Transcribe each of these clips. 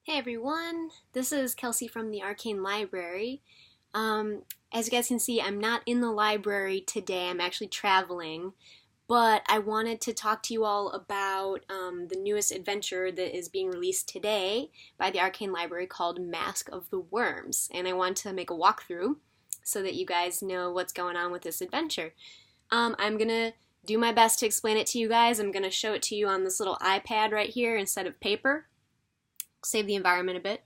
Hey everyone, this is Kelsey from the Arcane Library. As you guys can see, I'm not in the library today, I'm actually traveling, but I wanted to talk to you all about the newest adventure that is being released today by the Arcane Library called Masque of the Worms, and I want to make a walkthrough so that you guys know what's going on with this adventure. I'm gonna do my best to explain it to you guys. I'm gonna show it to you on this little iPad right here instead of paper. Save the environment a bit.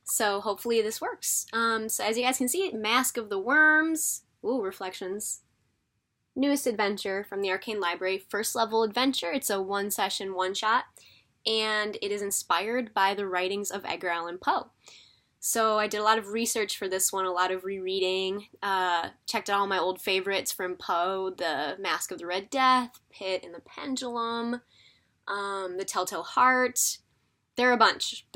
So hopefully this works. So as you guys can see, Masque of the Worms, ooh, reflections. Newest adventure from the Arcane Library, first level adventure. It's a one session, one shot, and it is inspired by the writings of Edgar Allan Poe. So I did a lot of research for this one, a lot of rereading, checked out all my old favorites from Poe, the Masque of the Red Death, Pit and the Pendulum, the Telltale Heart. There are a bunch.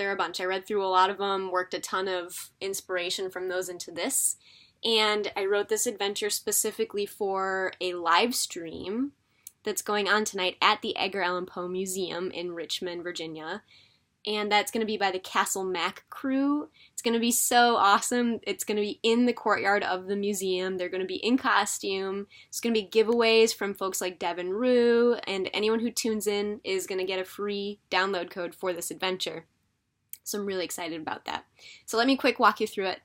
I read through a lot of them, worked a ton of inspiration from those into this, and I wrote this adventure specifically for a live stream that's going on tonight at the Edgar Allan Poe Museum in Richmond, Virginia, and that's going to be by the Castle Mac crew. It's going to be so awesome. It's going to be in the courtyard of the museum. They're going to be in costume. It's going to be giveaways from folks like Devin Rue, and anyone who tunes in is going to get a free download code for this adventure. So I'm really excited about that. So let me quick walk you through it.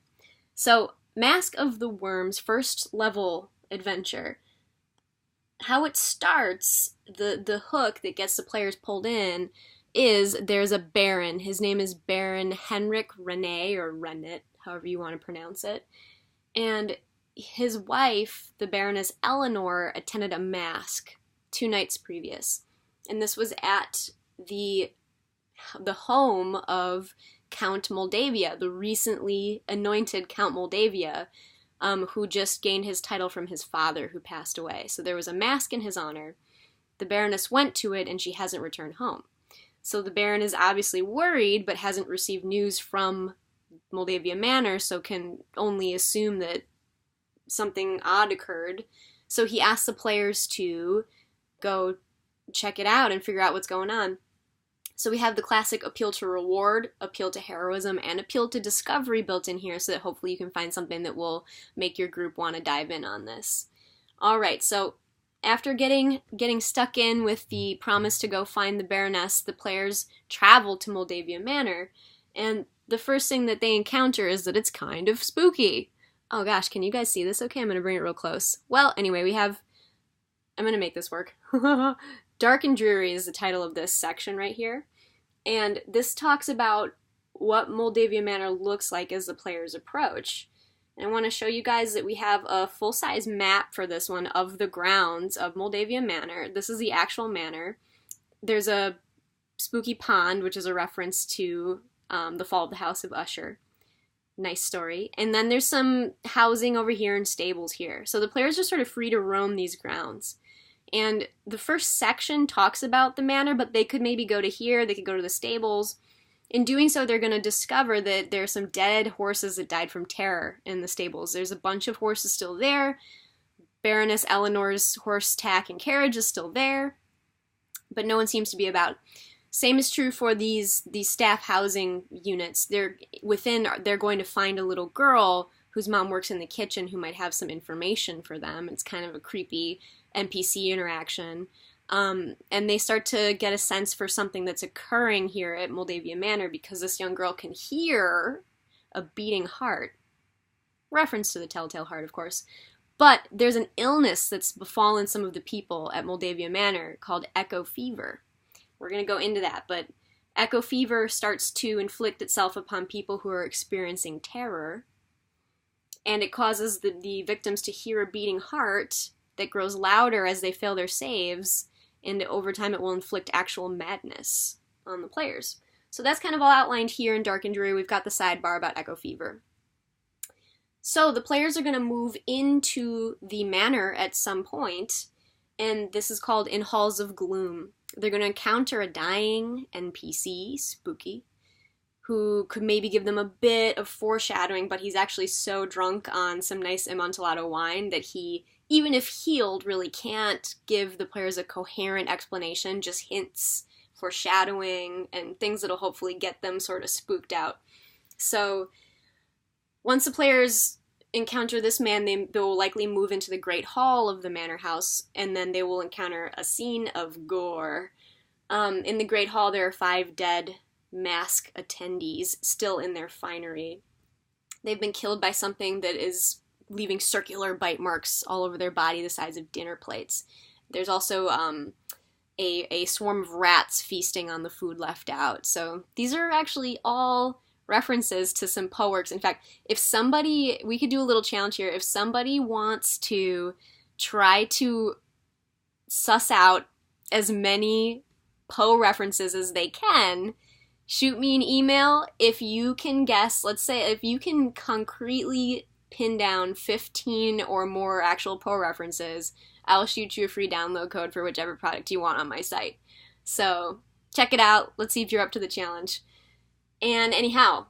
So Masque of the Worms, first level adventure. How it starts, the hook that gets the players pulled in is there's a baron. His name is Baron Henrik Rennet, or Rennet, however you want to pronounce it. And his wife, the Baronness Elenore, attended a masque 2 nights previous. And this was at the home of Count Moldavia, the recently anointed Count Moldavia, who just gained his title from his father, who passed away. So there was a masque in his honor. The Baroness went to it, and she hasn't returned home. So the Baron is obviously worried, but hasn't received news from Moldavia Manor, so can only assume that something odd occurred. So he asks the players to go check it out and figure out what's going on. So we have the classic appeal to reward, appeal to heroism, and appeal to discovery built in here so that hopefully you can find something that will make your group want to dive in on this. Alright, so after getting stuck in with the promise to go find the Baroness, the players travel to Moldavia Manor, and the first thing that they encounter is that it's kind of spooky. Oh gosh, can you guys see this? Okay, I'm going to bring it real close. Well, anyway, I'm going to make this work. Dark and Dreary is the title of this section right here, and this talks about what Moldavia Manor looks like as the players approach. And I want to show you guys that we have a full-size map for this one of the grounds of Moldavia Manor. This is the actual manor. There's a spooky pond, which is a reference to the fall of the House of Usher. Nice story. And then there's some housing over here and stables here. So the players are sort of free to roam these grounds. And the first section talks about the manor, but they could maybe go to here, they could go to the stables. In doing so, they're going to discover that there are some dead horses that died from terror in the stables. There's a bunch of horses still there. Baroness Eleanor's horse tack and carriage is still there, but no one seems to be about. Same is true for these staff housing units. They're going to find a little girl whose mom works in the kitchen who might have some information for them. It's kind of a creepy NPC interaction. And they start to get a sense for something that's occurring here at Moldavia Manor because this young girl can hear a beating heart. Reference to the Telltale Heart, of course. But there's an illness that's befallen some of the people at Moldavia Manor called echo fever. We're going to go into that, but echo fever starts to inflict itself upon people who are experiencing terror, and it causes the victims to hear a beating heart that grows louder as they fail their saves, and over time it will inflict actual madness on the players. So that's kind of all outlined here in Dark and Dreary. We've got the sidebar about echo fever. So the players are going to move into the manor at some point, and this is called In Halls of Gloom. They're going to encounter a dying NPC, spooky, who could maybe give them a bit of foreshadowing, but he's actually so drunk on some nice Amontillado wine that he, even if healed, really can't give the players a coherent explanation, just hints foreshadowing and things that'll hopefully get them sort of spooked out. So once the players encounter this man, they will likely move into the Great Hall of the Manor House, and then they will encounter a scene of gore. In the Great Hall, there are 5 dead Masque attendees still in their finery. They've been killed by something that is leaving circular bite marks all over their body the size of dinner plates. There's also a swarm of rats feasting on the food left out. So these are actually all references to some Poe works. In fact, if somebody, we could do a little challenge here, if somebody wants to try to suss out as many Poe references as they can, shoot me an email. If you can guess, let's say, if you can concretely pin down 15 or more actual Poe references, I'll shoot you a free download code for whichever product you want on my site. So check it out. Let's see if you're up to the challenge. And anyhow,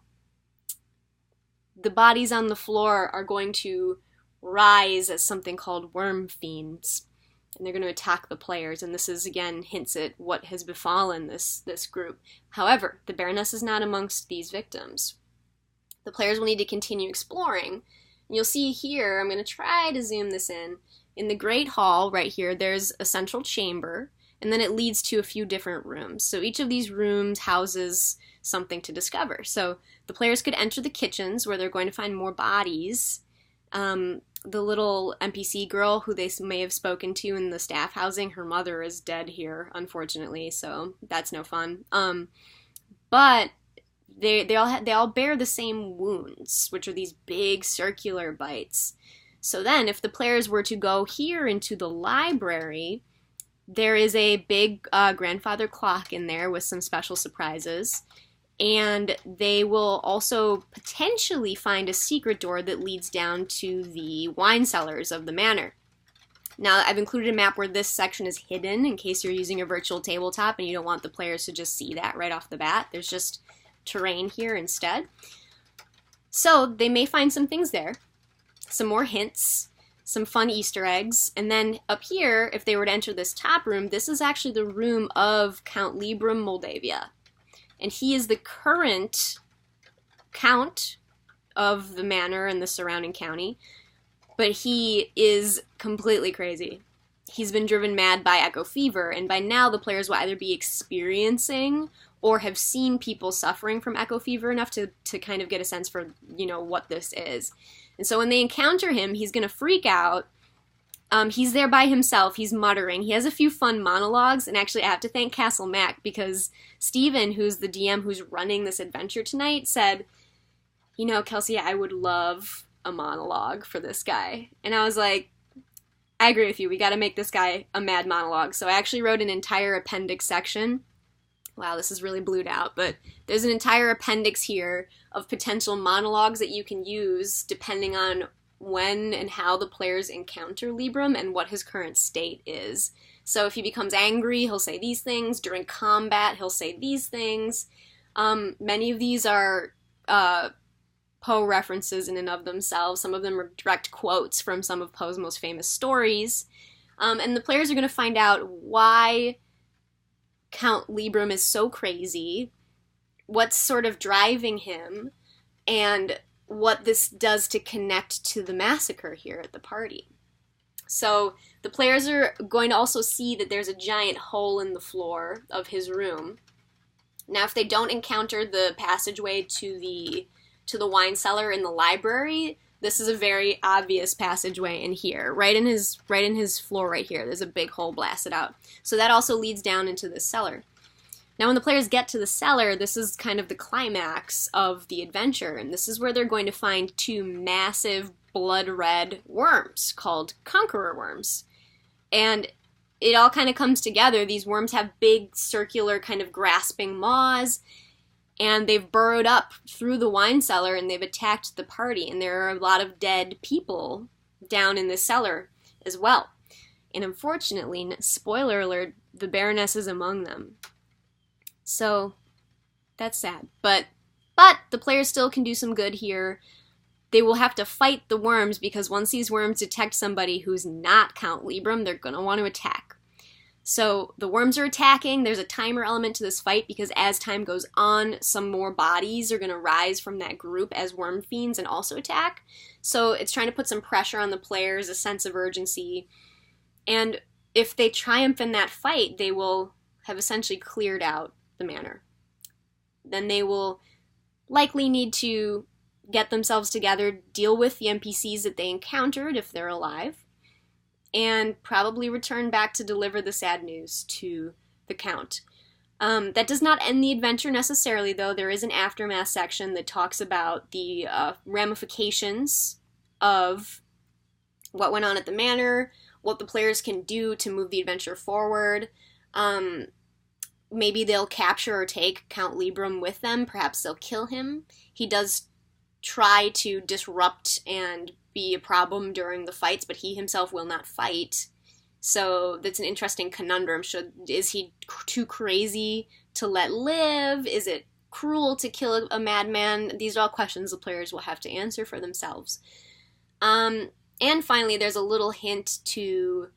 the bodies on the floor are going to rise as something called worm fiends. And they're going to attack the players. And this is, again, hints at what has befallen this group. However, the Baronness is not amongst these victims. The players will need to continue exploring. And you'll see here, I'm going to try to zoom this in. In the Great Hall, right here, there's a central chamber. And then it leads to a few different rooms. So each of these rooms houses something to discover. So the players could enter the kitchens, where they're going to find more bodies. The little NPC girl who they may have spoken to in the staff housing, her mother is dead here, unfortunately, so that's no fun. But they all bear the same wounds, which are these big circular bites. So then, if the players were to go here into the library, there is a big grandfather clock in there with some special surprises. And they will also potentially find a secret door that leads down to the wine cellars of the manor. Now, I've included a map where this section is hidden in case you're using a virtual tabletop and you don't want the players to just see that right off the bat. There's just terrain here instead. So they may find some things there, some more hints, some fun Easter eggs, and then up here, if they were to enter this top room, this is actually the room of Count Moldavia. And he is the current count of the manor and the surrounding county, but he is completely crazy. He's been driven mad by echo fever, and by now the players will either be experiencing or have seen people suffering from echo fever enough to kind of get a sense for, what this is. And so when they encounter him, he's going to freak out. He's there by himself. He's muttering. He has a few fun monologues, and actually I have to thank Castle Mac because Steven, who's the DM who's running this adventure tonight, said, Kelsey, I would love a monologue for this guy. And I was like, I agree with you. We got to make this guy a mad monologue. So I actually wrote an entire appendix section. Wow, this is really blued out, but there's an entire appendix here of potential monologues that you can use depending on when and how the players encounter Libram and what his current state is. So if he becomes angry, he'll say these things. During combat, he'll say these things. Many of these are Poe references in and of themselves. Some of them are direct quotes from some of Poe's most famous stories. And the players are going to find out why Count Libram is so crazy, what's sort of driving him, and what this does to connect to the massacre here at the party. So the players are going to also see that there's a giant hole in the floor of his room. Now, if they don't encounter the passageway to the wine cellar in the library, this is a very obvious passageway in here, right in his floor right here. There's a big hole blasted out. So that also leads down into the cellar. Now, when the players get to the cellar, this is kind of the climax of the adventure, and this is where they're going to find 2 massive blood-red worms called conqueror worms. And it all kind of comes together. These worms have big, circular, kind of grasping maws, and they've burrowed up through the wine cellar, and they've attacked the party, and there are a lot of dead people down in the cellar as well. And unfortunately, spoiler alert, the Baronness is among them. So, that's sad. But the players still can do some good here. They will have to fight the worms because once these worms detect somebody who's not Count Libram, they're going to want to attack. So the worms are attacking. There's a timer element to this fight because as time goes on, some more bodies are going to rise from that group as worm fiends and also attack. So it's trying to put some pressure on the players, a sense of urgency. And if they triumph in that fight, they will have essentially cleared out the manor. Then they will likely need to get themselves together, deal with the NPCs that they encountered if they're alive, and probably return back to deliver the sad news to the Count. That does not end the adventure necessarily, though. There is an aftermath section that talks about the ramifications of what went on at the manor, what the players can do to move the adventure forward. Maybe they'll capture or take Count Librum with them. Perhaps they'll kill him. He does try to disrupt and be a problem during the fights, but he himself will not fight. So that's an interesting conundrum. Is he too crazy to let live? Is it cruel to kill a madman? These are all questions the players will have to answer for themselves. And finally, there's a little hint to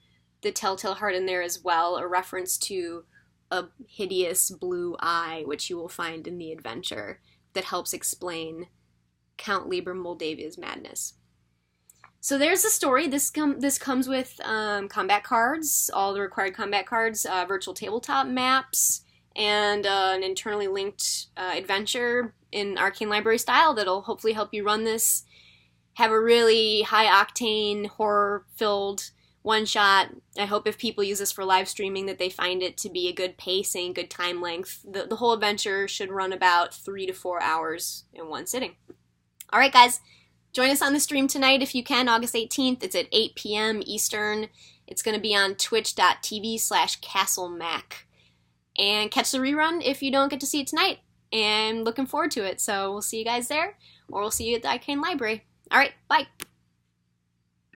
the Telltale Heart in there as well, a reference to a hideous blue eye, which you will find in the adventure, that helps explain Count Moldavia's madness. So there's the story. This comes with combat cards, all the required combat cards, virtual tabletop maps, and an internally linked adventure in Arcane Library style that'll hopefully help you run this. Have a really high-octane, horror-filled one-shot. I hope if people use this for live streaming that they find it to be a good pacing, good time length. The whole adventure should run about 3 to 4 hours in one sitting. All right, guys. Join us on the stream tonight if you can, August 18th. It's at 8 p.m. Eastern. It's going to be on twitch.tv/CastleMac. And catch the rerun if you don't get to see it tonight. And looking forward to it. So we'll see you guys there, or we'll see you at the Arcane Library. All right, bye.